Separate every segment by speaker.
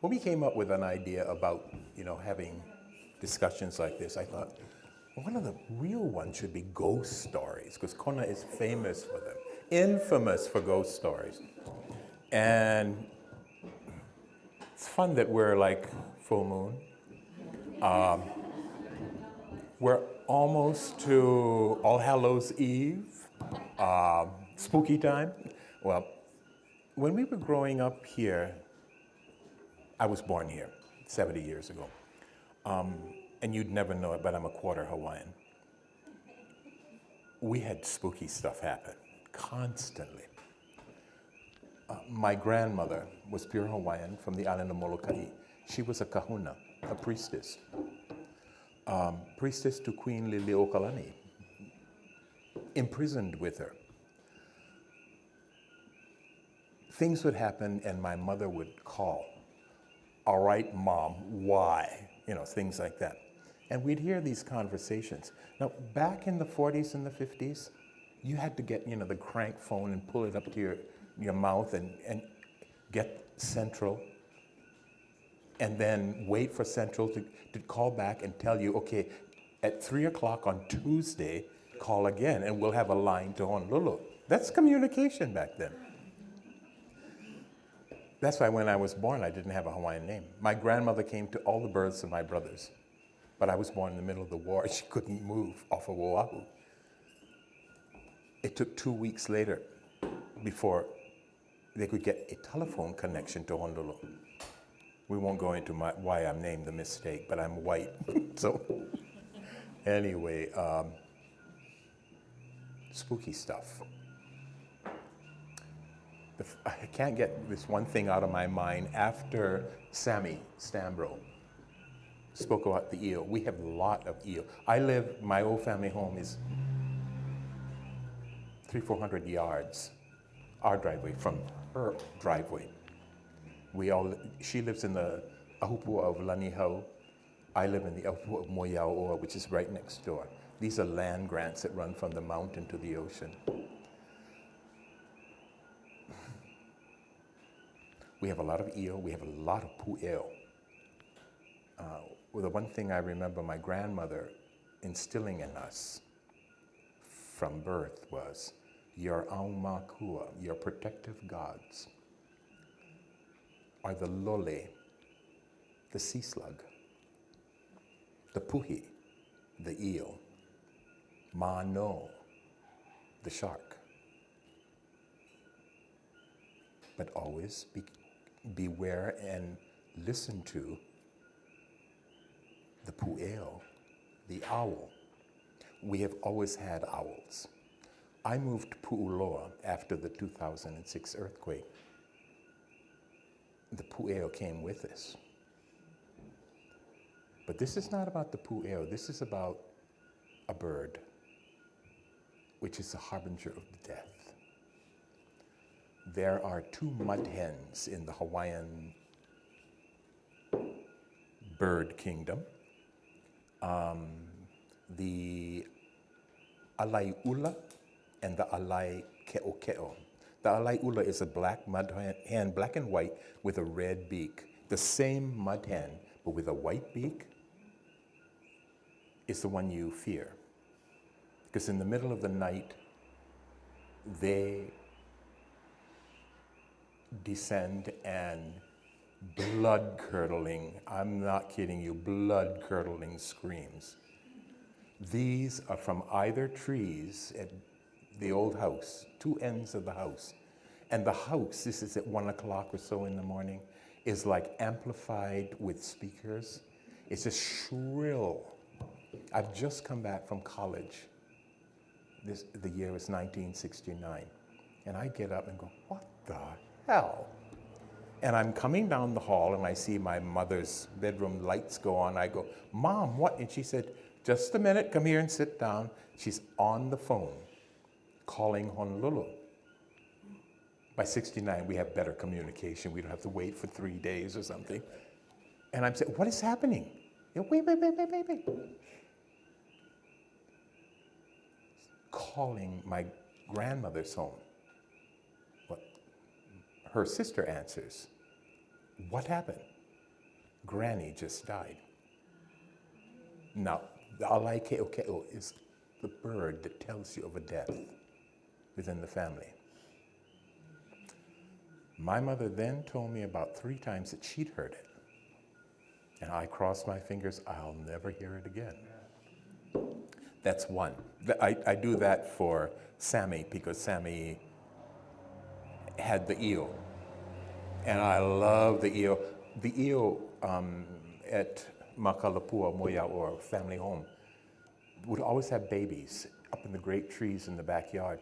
Speaker 1: when we came up with an idea about, having discussions like this, I thought, one of the real ones should be ghost stories, because Kona is famous for them, infamous for ghost stories. And it's fun that we're like full moon. We're almost to All Hallows Eve, spooky time. Well, when we were growing up here, I was born here 70 years ago. And you'd never know it, but I'm a quarter Hawaiian. We had spooky stuff happen constantly. My grandmother was pure Hawaiian from the island of Molokai. She was a kahuna, a priestess. Priestess to Queen Liliuokalani, imprisoned with her. Things would happen and my mother would call, "All right, Mom, why?" Things like that. And we'd hear these conversations. Now, back in the 40s and the 50s, you had to get, the crank phone and pull it up to your mouth and get Central, and then wait for Central to call back and tell you, okay, at 3 o'clock on Tuesday, call again, and we'll have a line to Honolulu. That's communication back then. That's why when I was born, I didn't have a Hawaiian name. My grandmother came to all the births of my brothers, but I was born in the middle of the war. She couldn't move off of Oahu. It took 2 weeks later before they could get a telephone connection to Honolulu. We won't go into why I'm named the mistake, but I'm white. So anyway, spooky stuff. I can't get this one thing out of my mind. After Sammy Stambro spoke about the eel, we have a lot of eel. My old family home is 300-400 yards, our driveway, from her driveway. She lives in the Ahupua of Lanihau. I live in the Ahupua of Moiaoa, which is right next door. These are land grants that run from the mountain to the ocean. We have a lot of eel, we have a lot of pu'eo. Well, the one thing I remember my grandmother instilling in us from birth was your aumakua, your protective gods, are the lole, the sea slug, the puhi, the eel, mano, the shark. But always beware and listen to the pu'eo, the owl. We have always had owls. I moved to Pu'uloa after the 2006 earthquake. The pu'eo came with us. But this is not about the pu'eo. This is about a bird, which is a harbinger of death. There are 2 mud hens in the Hawaiian bird kingdom. The alaiula and the alai ke'o. The alaiula is a black mud hen, black and white, with a red beak. The same mud hen, but with a white beak, is the one you fear. Because in the middle of the night, they descend and blood-curdling, I'm not kidding you, blood-curdling screams. These are from either trees at the old house, 2 ends of the house. And the house, this is at 1 o'clock or so in the morning, is like amplified with speakers. It's just shrill. I've just come back from college. The year was 1969. And I get up and go, what the hell? And I'm coming down the hall and I see my mother's bedroom lights go on. I go, Mom, what? And she said, just a minute, come here and sit down. She's on the phone calling Honolulu. By 69, we have better communication. We don't have to wait for 3 days or something. And I'm saying, what is happening? Wait. Calling my grandmother's home. Her sister answers, what happened? Granny just died. Now, the alaikeokeo is the bird that tells you of a death within the family. My mother then told me about 3 times that she'd heard it. And I crossed my fingers, I'll never hear it again. That's one. I do that for Sammy because Sammy had the eo. And I love the eo. The eo at Makalapua Moya, or family home, would always have babies up in the great trees in the backyard.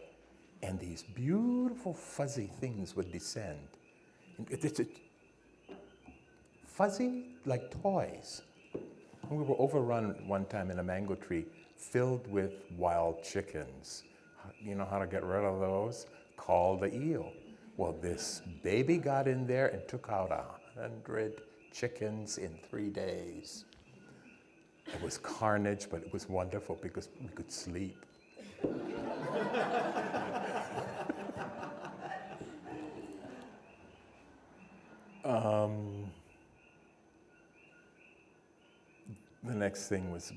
Speaker 1: And these beautiful fuzzy things would descend. It's fuzzy like toys. We were overrun one time in a mango tree filled with wild chickens. You know how to get rid of those? Call the eel. Well, this baby got in there and took out 100 chickens in 3 days. It was carnage, but it was wonderful because we could sleep. The next thing was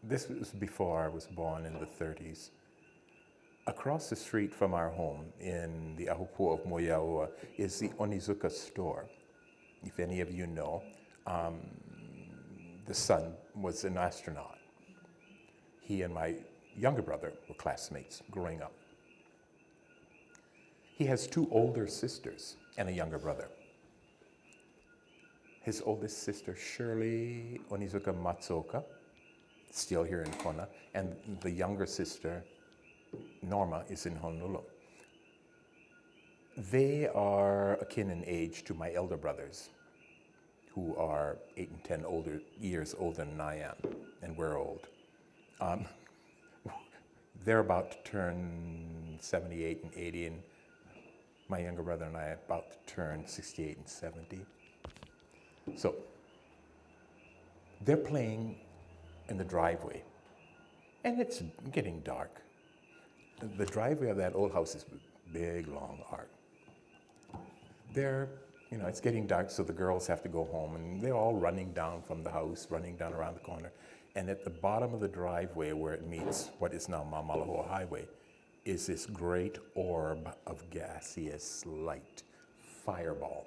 Speaker 1: this was before I was born in the 30s. Across the street from our home in the Ahupua of Moiaua is the Onizuka store. If any of you know, the son was an astronaut. He and my younger brother were classmates growing up. He has 2 older sisters and a younger brother. His oldest sister, Shirley Onizuka Matsuoka, still here in Kona, and the younger sister, Norma, is in Honolulu. They are akin in age to my elder brothers, who are 8 and 10 years older than I am, and we're old. They're about to turn 78 and 80, and my younger brother and I are about to turn 68 and 70. So, they're playing in the driveway, and it's getting dark. The driveway of that old house is a big, long arc. It's getting dark, so the girls have to go home, and they're all running down from the house, running down around the corner. And at the bottom of the driveway where it meets what is now Mamalahoa Highway is this great orb of gaseous light, fireball.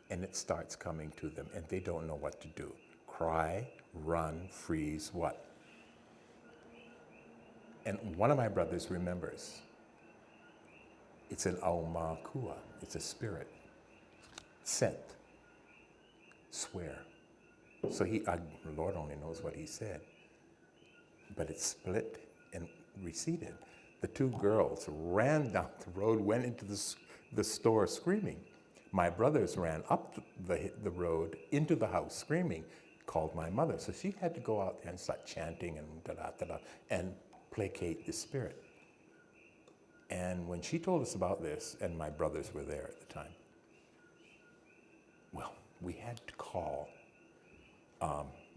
Speaker 1: And it starts coming to them, and they don't know what to do. Cry, run, freeze, what? And one of my brothers remembers. It's an aumakua, it's a spirit. Sent, swear. So Lord only knows what he said. But it split and receded. The 2 girls ran down the road, went into the store screaming. My brothers ran up the road into the house screaming, called my mother. So she had to go out there and start chanting and da-da-da-da and placate the spirit. And when she told us about this, and my brothers were there at the time, well, we had to call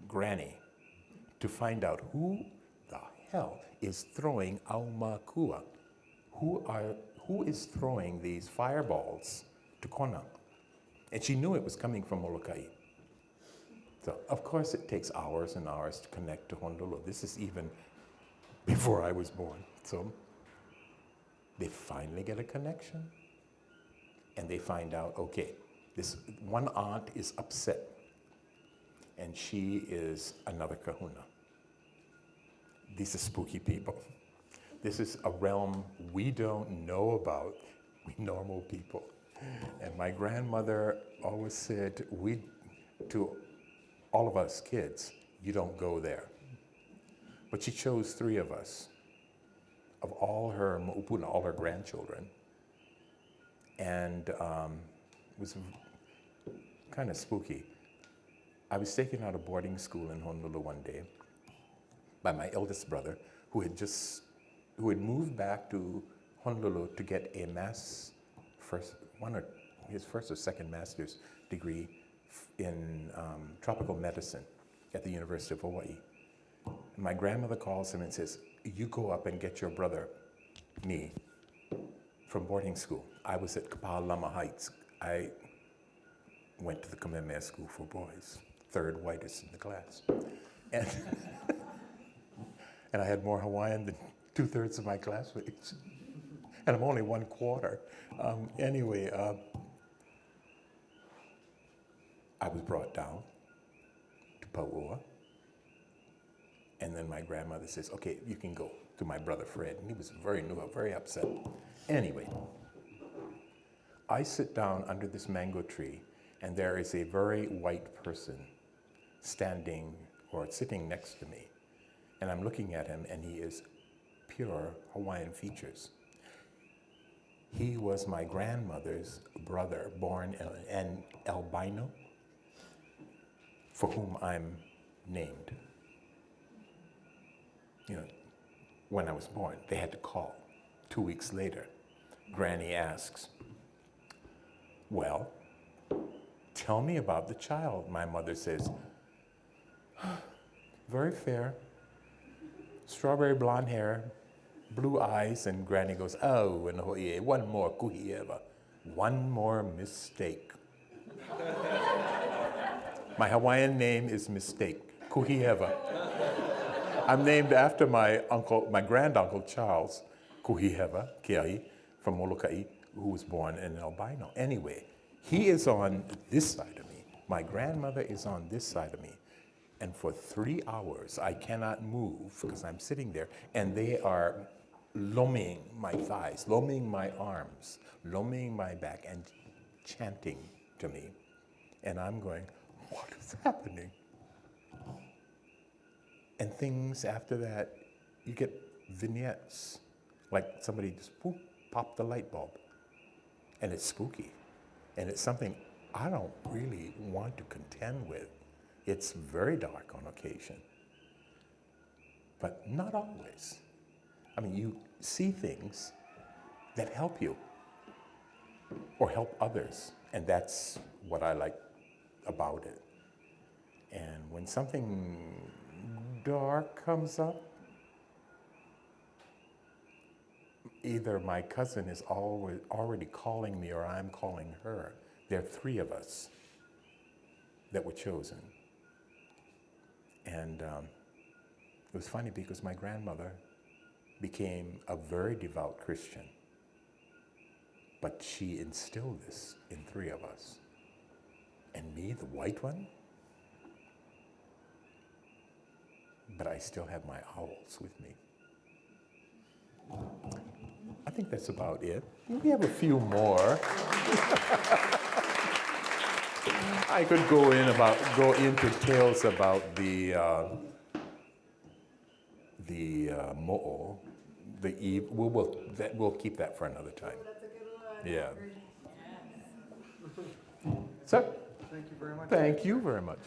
Speaker 1: Granny to find out who the hell is throwing aumakua. Who is throwing these fireballs to Kona? And she knew it was coming from Molokai. So, of course, it takes hours and hours to connect to Honolulu. This is even before I was born. So, they finally get a connection. And they find out, okay, this one aunt is upset. And she is another kahuna. These are spooky people. This is a realm we don't know about, we normal people. And my grandmother always said, to all of us kids, you don't go there. But she chose 3 of us, of all her maupuna, all her grandchildren. And it was kind of spooky. I was taken out of boarding school in Honolulu one day by my eldest brother, who had moved back to Honolulu to get a his first or second master's degree in tropical medicine at the University of Hawaii. And my grandmother calls him and says, you go up and get your brother, me, from boarding school. I was at Kapalama Heights. went to the Kamehameha School for Boys, third whitest in the class. And, and I had more Hawaiian than 2/3 of my classmates. And I'm only 1/4. Anyway, I was brought down to Pauoa. And then my grandmother says, okay, you can go, to my brother Fred. And he was very upset. Anyway, I sit down under this mango tree, and there is a very white person standing or sitting next to me. And I'm looking at him, and he is pure Hawaiian features. He was my grandmother's brother, born an albino, for whom I'm named. You know, when I was born, they had to call. 2 weeks later, Granny asks, well, tell me about the child. My mother says, very fair, strawberry blonde hair, blue eyes, and Granny goes, oh, and hoie, one more kuhieva, one more mistake. My Hawaiian name is Mistake, Kuhieva. I'm named after my granduncle Charles Kuhieva Keahi from Molokai, who was born an albino. Anyway, he is on this side of me. My grandmother is on this side of me. And for 3 hours, I cannot move because I'm sitting there, and they are loaming my thighs, loaming my arms, loaming my back, and chanting to me. And I'm going, what is happening? And things after that, you get vignettes, like somebody just poof, popped the light bulb. And it's spooky. And it's something I don't really want to contend with. It's very dark on occasion, but not always. I mean, you see things that help you or help others, and that's what I like about it. And when something dark comes up, either my cousin is already calling me or I'm calling her. There are 3 of us that were chosen. And it was funny because my grandmother became a very devout Christian, but she instilled this in 3 of us. And me, the white one, but I still have my owls with me. I think that's about it. We have a few more. I could go into tales about the mo'o, the eve. We'll keep that for another time.
Speaker 2: That's a good one.
Speaker 1: Yeah.
Speaker 2: Yes.
Speaker 1: So,
Speaker 3: Thank you very much.
Speaker 1: thank you very much.